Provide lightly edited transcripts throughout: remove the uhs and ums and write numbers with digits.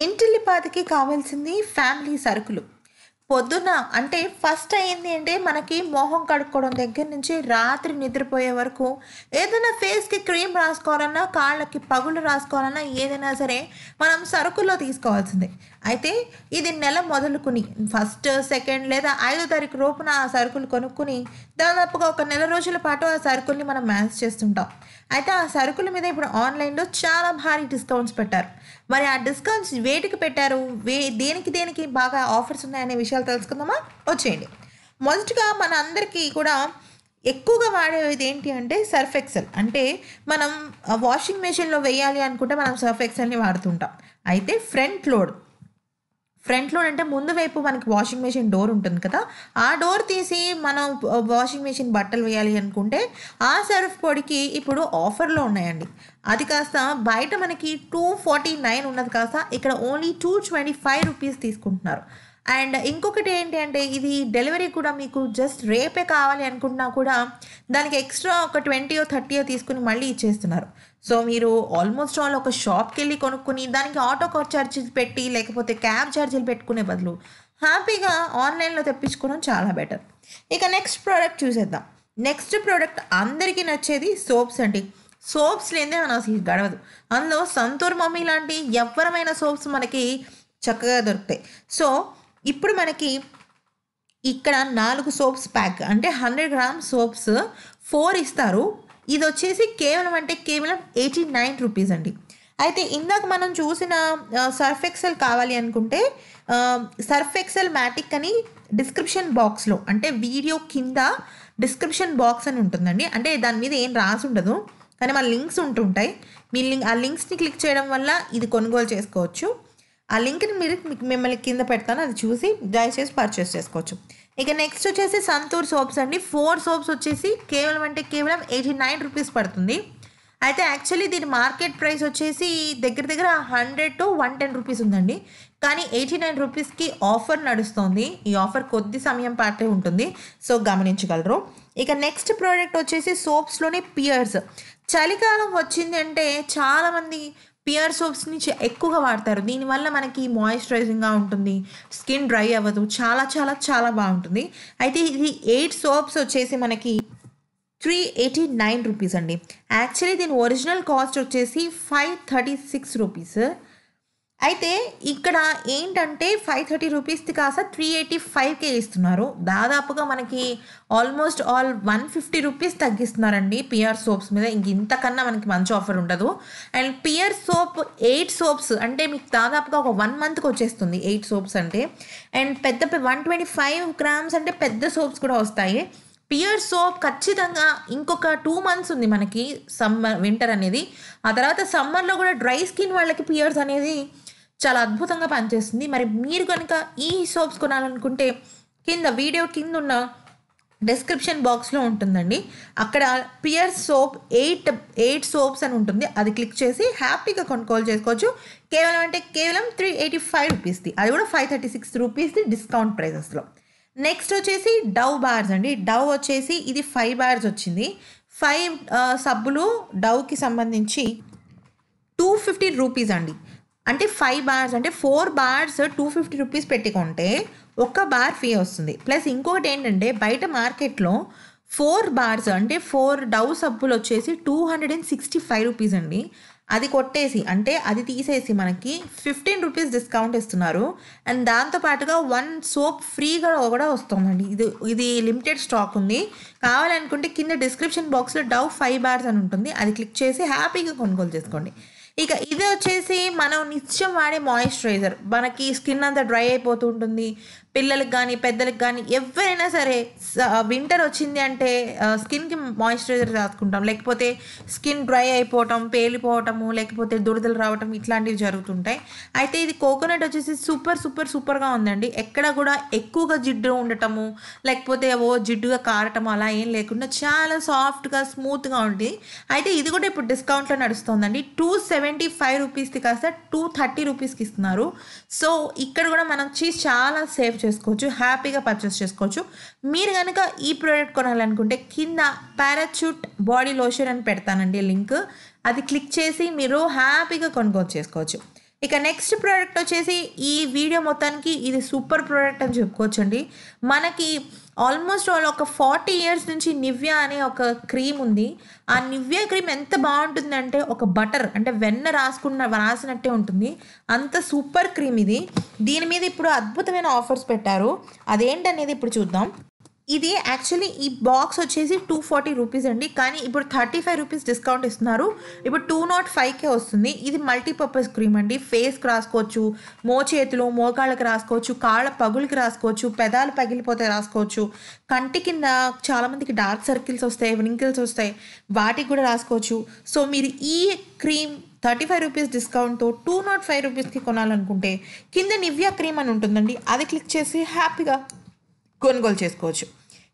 ఇంటిల్లిపాదికి కావాల్సింది ఫ్యామిలీ సరుకులు. పొద్దున అంటే ఫస్ట్ అయింది అంటే మనకి మొహం కడుక్కోవడం దగ్గర నుంచి రాత్రి నిద్రపోయే వరకు ఏదైనా ఫేస్‌కి క్రీమ్ రాసుకోవాలన్నా, కాళ్ళకి పగులు రాసుకోవాలన్నా ఏదైనా సరే మనం సరుకుల్లో తీసుకోవాల్సిందే. అయితే ఇది నెల మొదలుకొని ఫస్ట్, సెకండ్ లేదా 5వ తారీఖు లోపున ఆ సరుకులు కొనుక్కొని దాదాపుగా ఒక నెల రోజుల పాటు ఆ సరుకుల్ని మనం మేనేజ్ చేస్తుంటాం. అయితే ఆ సరుకుల మీద ఇప్పుడు ఆన్‌లైన్‌లో చాలా భారీ డిస్కౌంట్స్ పెట్టారు. మరి ఆ డిస్కౌంట్స్ వేటికి పెట్టారు? దేనికి దేనికి బాగా ఆఫర్స్ ఉన్నాయనే విషయాలు తెలుసుకుందామా? వచ్చేయండి. మొదటగా మన అందరికీ కూడా ఎక్కువగా వాడేది ఏంటి అంటే సర్ఫ్ ఎక్సెల్. అంటే మనం వాషింగ్ మెషిన్‌లో వేయాలి అనుకుంటే మనం సర్ఫ్ ఎక్సెల్‌ని వాడుతుంటాం. అయితే ఫ్రంట్ లోడ్ అంటే ముందు వైపు మనకి వాషింగ్ మెషిన్ డోర్ ఉంటుంది కదా! ఆ డోర్ తీసి మనం వాషింగ్ మెషిన్ బట్టలు వేయాలి అనుకుంటే ఆ సర్ఫ్ పొడికి ఇప్పుడు ఆఫర్‌లో ఉన్నాయండి. అది కాస్త బయట మనకి 249 ఉన్నది కాస్త ఇక్కడ ఓన్లీ 225 రూపీస్ తీసుకుంటున్నారు. అండ్ ఇంకొకటి ఏంటి అంటే ఇది డెలివరీ కూడా మీకు జస్ట్ రేపే కావాలి అనుకున్నా కూడా దానికి ఎక్స్‌ట్రా ఒక 20 30 తీసుకొని మళ్ళీ ఇచ్చేస్తున్నారు. సో, మీరు ఆల్మోస్ట్ ఆల్ ఒక షాప్‌కెళ్ళి కొనుక్కొని దానికి ఆటో కార్ చార్జెస్ పెట్టి లేకపోతే క్యాబ్ చార్జీలు పెట్టుకునే బదులు హ్యాపీగా ఆన్‌లైన్‌లో తెప్పించుకోవడం చాలా బెటర్. ఇక నెక్స్ట్ ప్రోడక్ట్ చూసేద్దాం. నెక్స్ట్ ప్రోడక్ట్ అందరికీ నచ్చేది సోప్స్ అండి. సోప్స్ లేనిదే మనం అసలు గడవదు. అందులో 'సంతూర్ మమ్మీ' లాంటి ఎవ్వరమైన సోప్స్ మనకి చక్కగా దొరుకుతాయి. సో, ఇప్పుడు మనకి ఇక్కడ 4 సోప్స్ ప్యాక్ అంటే 100 గ్రామ్ సోప్స్ 4 ఇస్తారు. ఇదొచ్చేసి కేవలం అంటే కేవలం 89 రూపీస్ అండి. అయితే ఇందాక మనం చూసిన సర్ఫ్ ఎక్సెల్ కావాలి అనుకుంటే సర్ఫ్ ఎక్సెల్ మ్యాటిక్ అని డిస్క్రిప్షన్ బాక్స్‌లో అంటే వీడియో కింద డిస్క్రిప్షన్ బాక్స్ అని ఉంటుందండి. అంటే దాని మీద ఏం రాసుండదు. కానీ మన లింక్స్ ఉంటుంటాయి. మీ ఆ లింక్స్‌ని క్లిక్ చేయడం వల్ల ఇది కొనుగోలు చేసుకోవచ్చు. ఆ లింక్‌ని మిమ్మల్ని కింద పెడతాను. అది చూసి దయచేసి పర్చేస్ చేసుకోవచ్చు. ఇక నెక్స్ట్ వచ్చేసి సంతూర్ సోప్స్ అండి. 4 సోప్స్ వచ్చేసి కేవలం అంటే కేవలం 89 రూపీస్ పడుతుంది. అయితే యాక్చువల్లీ దీని మార్కెట్ ప్రైస్ వచ్చేసి దగ్గర దగ్గర 100-110 రూపీస్ ఉందండి. కానీ 89 రూపీస్‌కి ఆఫర్ నడుస్తోంది. ఈ ఆఫర్ కొద్ది సమయం పాటే ఉంటుంది. సో, గమనించగలరు. ఇక నెక్స్ట్ ప్రోడక్ట్ వచ్చేసి సోప్స్‌లోనే పియర్స్. చలికాలం వచ్చింది అంటే చాలామంది పియర్ సోప్స్‌ని ఎక్కువగా వాడతారు. దీనివల్ల మనకి మాయిశ్చరైజింగ్‌గా ఉంటుంది. స్కిన్ డ్రై అవ్వదు. చాలా చాలా చాలా బావుంటుంది. అయితే ఇది 8 సోప్స్ వచ్చేసి మనకి 389 రూపీస్ అండి. యాక్చువల్లీ దీని ఒరిజినల్ కాస్ట్ వచ్చేసి 536 రూపీస్. అయితే ఇక్కడ ఏంటంటే 530 రూపీస్‌ది కాస్త 385కే ఇస్తున్నారు. దాదాపుగా మనకి ఆల్మోస్ట్ ఆల్ 150 రూపీస్ తగ్గిస్తున్నారండి పియర్ సోప్స్ మీద. ఇంతకన్నా మనకి మంచి ఆఫర్ ఉండదు. అండ్ పియర్ సోప్ 8 సోప్స్ అంటే మీకు దాదాపుగా ఒక 1 మంత్‌కి వచ్చేస్తుంది 8 సోప్స్ అంటే. అండ్ 125 గ్రామ్స్ అంటే పెద్ద సోప్స్ కూడా వస్తాయి. పియర్ సోప్ ఖచ్చితంగా ఇంకొక 2 మంత్స్ ఉంది మనకి వింటర్ అనేది. ఆ తర్వాత సమ్మర్‌లో కూడా డ్రై స్కిన్ వాళ్ళకి పియర్స్ అనేది చాలా అద్భుతంగా పనిచేస్తుంది. మరి మీరు కనుక ఈ సోప్స్ కొనాలనుకుంటే వీడియో కిందున్న డిస్క్రిప్షన్ బాక్స్‌లో ఉంటుందండి. అక్కడ పియర్ సోప్ 8 సోప్స్ అని ఉంటుంది. అది క్లిక్ చేసి హ్యాపీగా కొనుగోలు చేసుకోవచ్చు. కేవలం అంటే కేవలం 385 రూపీస్‌ది. అది కూడా 536 రూపీస్‌ది డిస్కౌంట్ ప్రైజెస్‌లో. నెక్స్ట్ వచ్చేసి డవ్ బార్స్ అండి. డవ్ వచ్చేసి ఇది 5 బార్స్ వచ్చింది. 5 సబ్బులు డవ్‌కి సంబంధించి 250 రూపీస్ అండి. అంటే 5 బార్స్ అంటే 4 బార్స్ 250 రూపీస్ పెట్టి కొంటే ఒక్క బార్ ఫ్రీ వస్తుంది. ప్లస్ ఇంకొకటి ఏంటంటే బయట మార్కెట్‌లో 4 బార్స్ అంటే 4 డవ్ సబ్బులు వచ్చేసి 265 రూపీస్ అండి. అది కొట్టేసి అంటే అది తీసేసి మనకి 15 రూపీస్ డిస్కౌంట్ ఇస్తున్నారు. అండ్ దాంతో పాటుగా 1 సోప్ ఫ్రీగా కూడా వస్తుందండి. ఇది లిమిటెడ్ స్టాక్ ఉంది. కావాలనుకుంటే కింద డిస్క్రిప్షన్ బాక్స్‌లో డవ్ 5 బార్స్ అని ఉంటుంది. అది క్లిక్ చేసి హ్యాపీగా కొనుగోలు చేసుకోండి. ఇక ఇది వచ్చేసి మనం నిత్యం వాడే మాయిశ్చరైజర్. మనకి స్కిన్ అంతా డ్రై అయిపోతూ ఉంటుంది. పిల్లలకి గానీ, పెద్దలకి గానీ ఎవరైనా సరే వింటర్ వచ్చింది అంటే స్కిన్‌కి మాయిశ్చరైజర్ రాసుకుంటాం. లేకపోతే స్కిన్ డ్రై అయిపోవటం, పేలిపోవటము, లేకపోతే దురదలు రావటం ఇట్లాంటివి జరుగుతుంటాయి. అయితే ఇది కోకోనట్ వచ్చేసి సూపర్‌గా ఉందండి. ఎక్కడ కూడా ఎక్కువగా జిడ్డు ఉండటము, లేకపోతే జిడ్డుగా కారటం అలా ఏం లేకుండా చాలా సాఫ్ట్‌గా, స్మూత్‌గా ఉంది. అయితే ఇది కూడా ఇప్పుడు డిస్కౌంట్‌లో నడుస్తోందండి. 275 రూపీస్‌ది కాస్త 230 రూపీస్‌కి ఇస్తున్నారు. సో, ఇక్కడ కూడా మనం చాలా సేవ్ చేసుకోవచ్చు. హ్యాపీగా పర్చేస్ చేసుకోవచ్చు. మీరు గనుక ఈ ప్రోడక్ట్ కొనాలనుకుంటే కింద పారాచూట్ బాడీ లోషన్ అని పెడతానండి లింక్. అది క్లిక్ చేసి మీరు హ్యాపీగా కొనుగోలు చేసుకోవచ్చు. ఇక నెక్స్ట్ ప్రోడక్ట్ వచ్చేసి ఈ వీడియో మొత్తానికి ఇది సూపర్ ప్రోడక్ట్ అని చెప్పుకోవచ్చండి. మనకి ఆల్మోస్ట్ ఆల్ ఒక 40 ఇయర్స్ నుంచి నివ్యా అనే ఒక క్రీమ్ ఉంది. ఆ నివ్యా క్రీమ్ ఎంత బాగుంటుందంటే ఒక బటర్ అంటే వెన్న రాసినట్టే ఉంటుంది. అంత సూపర్ క్రీమ్ ఇది. దీని మీద ఇప్పుడు అద్భుతమైన ఆఫర్స్ పెట్టారు. అదేంటనేది ఇప్పుడు చూద్దాం. ఇది యాక్చువల్లీ ఈ బాక్స్ వచ్చేసి 240 రూపీస్ అండి. కానీ ఇప్పుడు 35 రూపీస్ డిస్కౌంట్ ఇస్తున్నారు. ఇప్పుడు 205కే వస్తుంది. ఇది మల్టీపర్పస్ క్రీమ్ అండి. ఫేస్కి రాసుకోవచ్చు, మోచేతులు మోకాళ్ళకి రాసుకోవచ్చు, కాళ్ళ పగులకి రాసుకోవచ్చు, పెదాలు పగిలిపోతే రాసుకోవచ్చు, కంటి కింద చాలామందికి డార్క్ సర్కిల్స్ వస్తాయి, వ్రింకిల్స్ వస్తాయి, వాటికి కూడా రాసుకోవచ్చు. సో మీరు ఈ క్రీమ్ 35 రూపీస్ డిస్కౌంట్తో 205 రూపీస్కి కొనాలనుకుంటే కింద నివ్యా క్రీమ్ అని ఉంటుందండి. అది క్లిక్ చేసి హ్యాపీగా కొనుగోలు చేసుకోవచ్చు.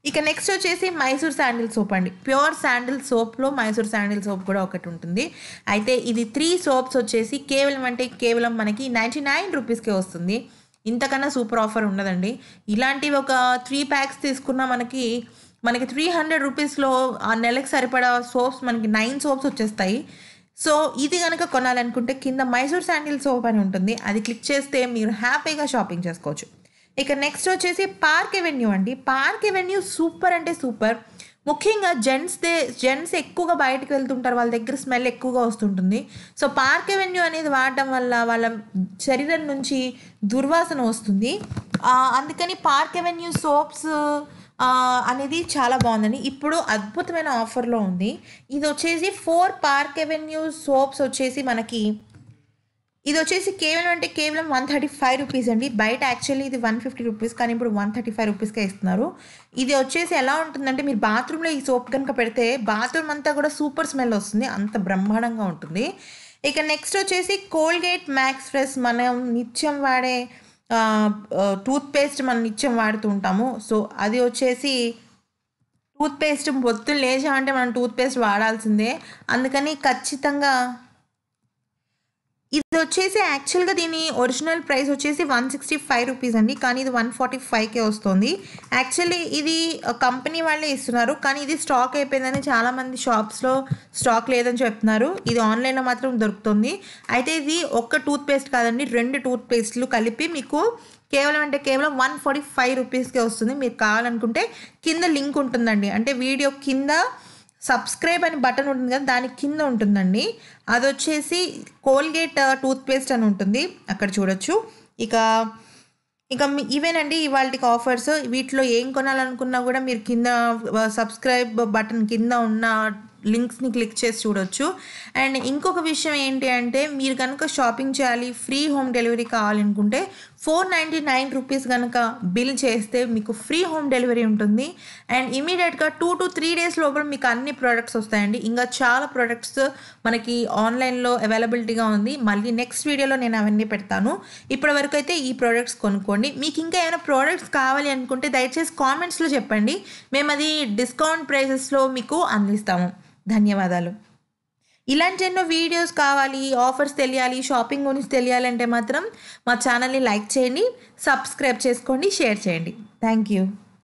ఇక నెక్స్ట్ వచ్చేసి మైసూర్ శాండిల్ సోప్ అండి. ప్యూర్ శాండిల్ సోప్లో మైసూర్ శాండిల్ సోప్ కూడా ఒకటి ఉంటుంది. అయితే ఇది 3 సోప్స్ వచ్చేసి కేవలం మనకి 99 రూపీస్కే వస్తుంది. ఇంతకన్నా సూపర్ ఆఫర్ ఉండదండి. ఇలాంటివి ఒక 3 ప్యాక్స్ తీసుకున్నా మనకి 300 రూపీస్లో ఆ నెలకు సరిపడా సోప్స్ మనకి 9 సోప్స్ వచ్చేస్తాయి. సో ఇది కనుక కొనాలనుకుంటే కింద మైసూర్ శాండిల్ సోప్ అని ఉంటుంది. అది క్లిక్ చేస్తే మీరు హ్యాపీగా షాపింగ్ చేసుకోవచ్చు. ఇక నెక్స్ట్ వచ్చేసి పార్క్ ఎవెన్యూ అండి. పార్క్ ఎవెన్యూ సూపర్ అంటే సూపర్. ముఖ్యంగా జెంట్స్ ఎక్కువగా బయటకు వెళ్తుంటారు, వాళ్ళ దగ్గర స్మెల్ ఎక్కువగా వస్తుంటుంది. సో పార్క్ ఎవెన్యూ అనేది వాడటం వల్ల వాళ్ళ శరీరం నుంచి దుర్వాసన వస్తుంది. అందుకని పార్క్ ఎవెన్యూ సోప్స్ అనేది చాలా బాగుందండి. ఇప్పుడు అద్భుతమైన ఆఫర్లో ఉంది. ఇది వచ్చేసి 4 పార్క్ ఎవెన్యూ సోప్స్ వచ్చేసి మనకి ఇది వచ్చేసి కేవలం 135 రూపీస్ అండి. బయట యాక్చువల్లీ ఇది 150 రూపీస్, కానీ ఇప్పుడు 135 రూపీస్కే ఇస్తున్నారు. ఇది వచ్చేసి ఎలా ఉంటుందంటే మీరు బాత్రూంలో ఈ సోప్ కనుక పెడితే బాత్రూమ్ అంతా కూడా సూపర్ స్మెల్ వస్తుంది, అంత బ్రహ్మాండంగా ఉంటుంది. ఇక నెక్స్ట్ వచ్చేసి కోల్గేట్ మ్యాక్స్ ఫ్రెష్. మనం నిత్యం వాడే టూత్పేస్ట్ మనం నిత్యం వాడుతూ ఉంటాము. సో అది వచ్చేసి టూత్పేస్ట్ పొద్దున్న లేచామంటే మనం టూత్పేస్ట్ వాడాల్సిందే. అందుకని ఖచ్చితంగా ఇది వచ్చేసి యాక్చువల్గా దీని ఒరిజినల్ ప్రైస్ వచ్చేసి 165 రూపీస్ అండి. కానీ ఇది 145కే వస్తుంది. యాక్చువల్లీ ఇది కంపెనీ వాళ్ళే ఇస్తున్నారు, కానీ ఇది స్టాక్ అయిపోయిందని చాలామంది షాప్స్లో స్టాక్ లేదని చెప్తున్నారు. ఇది ఆన్లైన్లో మాత్రం దొరుకుతుంది. అయితే ఇది ఒక్క టూత్పేస్ట్ కాదండి, 2 టూత్పేస్ట్లు కలిపి మీకు కేవలం 145 రూపీస్కే వస్తుంది. మీరు కావాలనుకుంటే కింద లింక్ ఉంటుందండి, అంటే వీడియో కింద సబ్స్క్రైబ్ అని బటన్ ఉంటుంది కదా, దాని కింద ఉంటుందండి. అది వచ్చేసి కోల్గేట్ టూత్పేస్ట్ అని ఉంటుంది, అక్కడ చూడొచ్చు. ఇక ఇవేనండి ఇవాళకి ఆఫర్స్. వీటిలో ఏం కొనాలనుకున్నా కూడా మీరు కింద సబ్స్క్రైబ్ బటన్ కింద ఉన్న లింక్స్ని క్లిక్ చేసి చూడొచ్చు. అండ్ ఇంకొక విషయం ఏంటి అంటే మీరు కనుక షాపింగ్ చేయాలి, ఫ్రీ హోమ్ డెలివరీ కావాలనుకుంటే 499 రూపీస్ కనుక బిల్ చేస్తే మీకు ఫ్రీ హోమ్ డెలివరీ ఉంటుంది. అండ్ ఇమీడియట్గా 2 to 3 డేస్ లోపల మీకు అన్ని ప్రోడక్ట్స్ వస్తాయండి. ఇంకా చాలా ప్రోడక్ట్స్ మనకి ఆన్లైన్లో అవైలబిలిటీగా ఉంది. మళ్ళీ నెక్స్ట్ వీడియోలో నేను అవన్నీ పెడతాను. ఇప్పటి వరకు అయితే ఈ ప్రోడక్ట్స్ కొనుక్కోండి. మీకు ఇంకా ఏమైనా ప్రోడక్ట్స్ కావాలి అనుకుంటే దయచేసి కామెంట్స్లో చెప్పండి, మేము అది డిస్కౌంట్ ప్రైసెస్లో మీకు అందిస్తాము. ధన్యవాదాలు. ఇలాంటి ఎన్నో వీడియోస్ కావాలి, ఆఫర్స్ తెలియాలి, షాపింగ్ గురించి తెలియాలంటే మాత్రం మా ఛానల్ని లైక్ చేయండి, సబ్స్క్రైబ్ చేసుకోండి, షేర్ చేయండి. Thank you.